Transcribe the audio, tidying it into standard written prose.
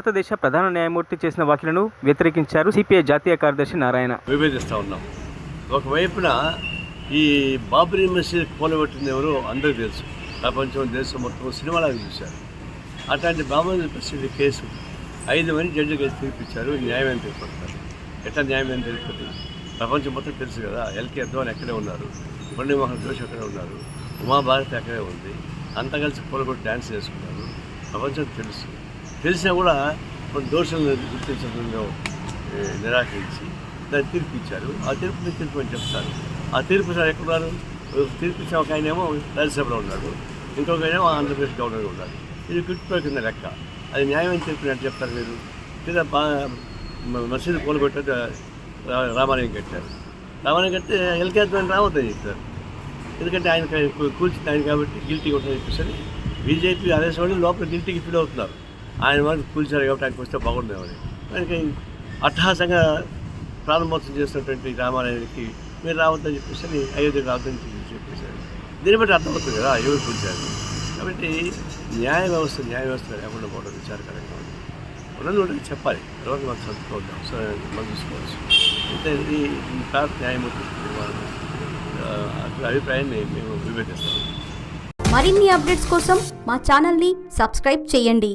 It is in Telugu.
భారతదేశ ప్రధాన న్యాయమూర్తి చేసిన వ్యాఖ్యలను వ్యతిరేకించారు సిపిఐ జాతీయ కార్యదర్శి నారాయణ. విభేదిస్తూ ఉన్నాం. ఒకవైపున ఈ బాబ్రీ మసీద్ కూలగొట్టింది ఎవరో అందరికీ తెలుసు, ప్రపంచం దేశం మొత్తం సినిమాలాగా చూశారు. అట్లాంటి బాబ్రీ మసీద్ కేసు 5 మంది జడ్జి కేసు తీర్పిచ్చారు. న్యాయమైన తీర్పడతారు. ఎట్లా న్యాయమైన తీర్పుతుంది? ప్రపంచం మొత్తం తెలుసు కదా. ఎల్కే అద్వాని అక్కడే ఉన్నారు, మురళీమోహన్ జోషి అక్కడే ఉన్నారు, ఉమాభారతి అక్కడే ఉంది. అంతా కలిసి కూలగొట్టి డ్యాన్స్ చేసుకున్నారు. ప్రపంచం తెలుసు. తెలిసినా కూడా కొన్ని దోషులను గుర్తించడంలో నిరాకరించి దాన్ని తీర్పు ఇచ్చారు. ఆ తీర్పుని తీర్పు అని చెప్తారు. ఆ తీర్పు సార్ ఎక్కడున్నారు? తీర్పు ఇచ్చిన ఒక ఆయనేమో రాజ్యసభలో ఉన్నాడు, ఇంకొక ఆయనేమో ఆంధ్రప్రదేశ్ గవర్నర్గా ఉన్నాడు. ఇది గుర్తుపై కింద లెక్క. అది న్యాయమైన తీర్పుని అంటే చెప్తారు మీరు. లేదా మసీదు కూలగొట్టే రామాలయం కట్టారు. రామాలయం కడితే ఎల్కే అద్వాని రావద్దని చెప్తారు. ఎందుకంటే ఆయన కూల్చింది ఆయన కాబట్టి గిల్టీ ఉంటుందని చెప్పేసి బీజేపీ అరెస్ట్ వాళ్ళు లోపల గిల్టీకి ఫీల్ అవుతున్నారు. ఆయన వాళ్ళు కూల్చారు కాబట్టి ఆయనకు వస్తే బాగుండేవారు. ఆయనకి అట్టహాసంగా ప్రారంభోత్సవం చేస్తున్నటువంటి రామాలయానికి మీరు రావద్దని చెప్పేసి అయోధ్యకు రావద్దని చెప్పేశారు. దీన్ని బట్టి అర్థమవుతుంది కదా ఎవరు కూల్చారు. కాబట్టి న్యాయ వ్యవస్థ లేకుండా పోవడం విచారకరంగా ఉంది. ఉన్నది చెప్పాలి. తర్వాత మనం చదువుకోవద్దాం, మనం చూసుకోవచ్చు. అంటే ఇది భారత న్యాయమూర్తి అభిప్రాయాన్ని మేము విభేదిస్తాం. మరిన్ని అప్డేట్స్ కోసం మా ఛానల్ని సబ్స్క్రైబ్ చేయండి.